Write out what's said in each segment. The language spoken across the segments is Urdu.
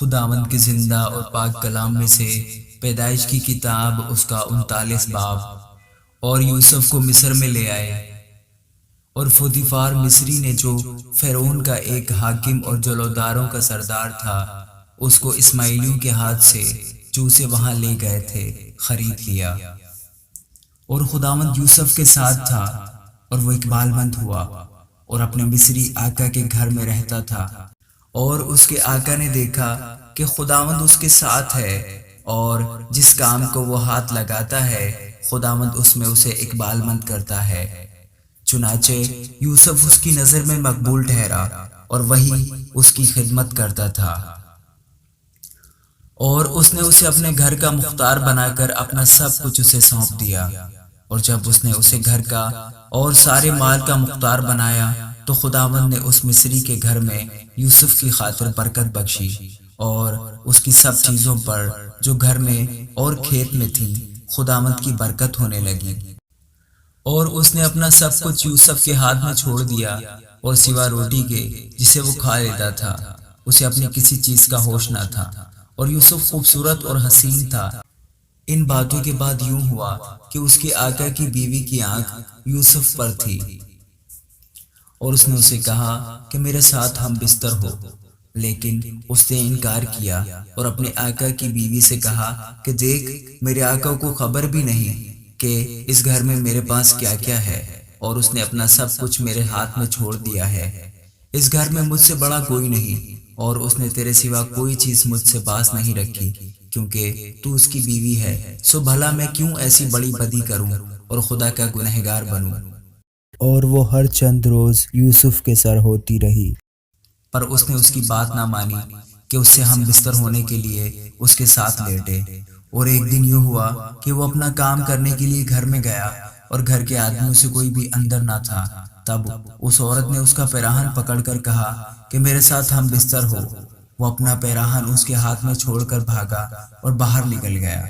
خداوند کے زندہ اور پاک کلام میں سے پیدائش کی کتاب اس کا 39 باب۔ اور یوسف کو مصر میں لے آئے، اور پوتیفار مصری نے جو فرعون کا ایک حاکم اور جلوداروں کا سردار تھا، اس کو اسماعیلیوں کے ہاتھ سے جو اسے وہاں لے گئے تھے خرید لیا۔ اور خداوند یوسف کے ساتھ تھا، اور وہ اقبال مند ہوا اور اپنے مصری آقا کے گھر میں رہتا تھا۔ اور اس کے آقا نے دیکھا کہ خداوند اس کے ساتھ ہے، اور جس کام کو وہ ہاتھ لگاتا ہے خداوند اس میں اسے اقبال مند کرتا ہے۔ چنانچہ یوسف اس کی نظر میں مقبول ٹھہرا، اور وہی اس کی خدمت کرتا تھا۔ اور اس نے اسے اپنے گھر کا مختار بنا کر اپنا سب کچھ اسے سونپ دیا۔ اور جب اس نے اسے گھر کا اور سارے مال کا مختار بنایا تو خداوند نے اس مصری کے گھر میں یوسف کی خاطر برکت بخشی، اور اس کی سب چیزوں پر جو گھر میں اور کھیت میں تھیں خداوند کی برکت ہونے لگی۔ اور اس نے اپنا سب کچھ یوسف کے ہاتھ میں چھوڑ دیا، اور سوا روٹی کے جسے وہ کھا لیتا تھا اسے اپنی کسی چیز کا ہوش نہ تھا۔ اور یوسف خوبصورت اور حسین تھا۔ ان باتوں کے بعد یوں ہوا کہ اس کے آقا کی بیوی کی آنکھ یوسف پر تھی، اور اس نے اسے کہا کہ میرے ساتھ ہم بستر ہو، لیکن اس نے انکار کیا اور اپنے آقا کی بیوی سے کہا کہ دیکھ، میرے آقا کو خبر بھی نہیں کہ اس گھر میں میرے پاس کیا کیا ہے، اور اس نے اپنا سب کچھ میرے ہاتھ میں چھوڑ دیا ہے۔ اس گھر میں مجھ سے بڑا کوئی نہیں، اور اس نے تیرے سوا کوئی چیز مجھ سے پاس نہیں رکھی، کیونکہ تو اس کی بیوی ہے۔ سو بھلا میں کیوں ایسی بڑی بدی کروں اور خدا کا گنہگار بنوں؟ اور وہ ہر چند روز یوسف کے سر ہوتی رہی۔ پر اس نے اس کی بات نہ مانی کہ اس سے ہم بستر ہونے کے لیے اس کے ساتھ لیٹے۔ اور ایک دن یوں ہوا کہ وہ اپنا کام کرنے کے لیے گھر میں گیا، اور گھر کے آدمیوں سے کوئی بھی اندر نہ تھا۔ تب اس عورت نے اس کا پیراہن پکڑ کر کہا کہ میرے ساتھ ہم بستر ہو۔ وہ اپنا پیراہن اس کے ہاتھ میں چھوڑ کر بھاگا اور باہر نکل گیا۔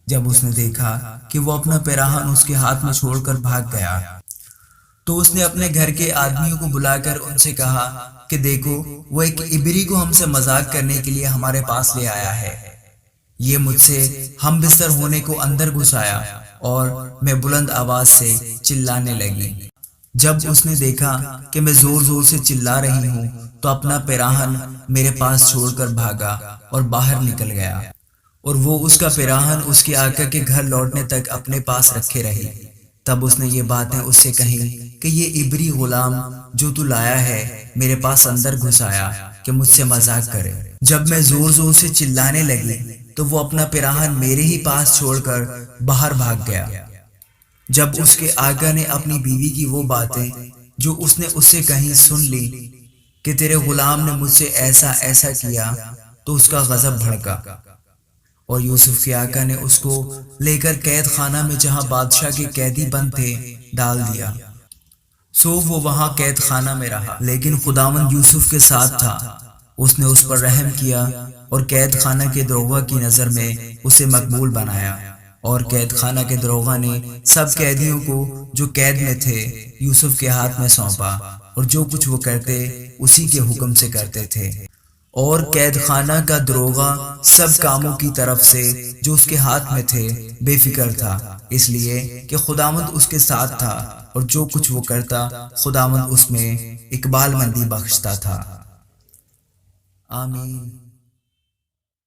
جب اس نے دیکھا کہ وہ اپنا پیراہن اس کے ہاتھ میں چھوڑ کر بھاگ گیا تو اس نے اپنے گھر کے آدمیوں کو بلا کر ان سے کہا کہ دیکھو، وہ ایک عبری کو ہم سے مذاق کرنے کے لیے ہمارے پاس لے آیا ہے۔ یہ مجھ سے ہم بستر ہونے کو اندر گھس آیا، اور میں بلند آواز سے چلانے لگی۔ جب اس نے دیکھا کہ میں زور زور سے چلا رہی ہوں تو اپنا پیراہن میرے پاس چھوڑ کر بھاگا اور باہر نکل گیا، اور وہ اس کا پیراہن اس کے آقا کے گھر لوٹنے تک اپنے پاس رکھے رہی۔ تب اس نے یہ باتیں اس سے کہیں کہ یہ عبری غلام جو تو لایا ہے میرے پاس اندر گھس آیا کہ مجھ سے مذاق کرے۔ جب میں زور زور سے چلانے لگی تو وہ اپنا پیراہن میرے ہی پاس چھوڑ کر باہر بھاگ گیا۔ جب اس کے آقا نے اپنی بیوی کی وہ باتیں جو اس نے اس سے کہیں سن لی کہ تیرے غلام نے مجھ سے ایسا ایسا کیا، تو اس کا غضب بھڑکا، اور یوسف کے آقا نے اس کو لے کر قید خانہ میں جہاں بادشاہ کے قیدی بند تھے ڈال دیا۔ سو وہ وہاں قید خانہ میں رہا، لیکن خداوند یوسف کے ساتھ تھا۔ اس نے اس پر رحم کیا اور قید خانہ کے دروغہ کی نظر میں اسے مقبول بنایا۔ اور قید خانہ کے دروغہ نے سب قیدیوں کو جو قید میں تھے یوسف کے ہاتھ میں سونپا، اور جو کچھ وہ کرتے اسی کے حکم سے کرتے تھے۔ اور قید خانہ کا دروغہ سب کاموں کی طرف سے جو اس کے ہاتھ میں تھے بے فکر تھا، اس لیے کہ خداوند اس کے ساتھ تھا، اور جو کچھ وہ کرتا خداوند اس میں اقبال مندی بخشتا تھا۔ آمین۔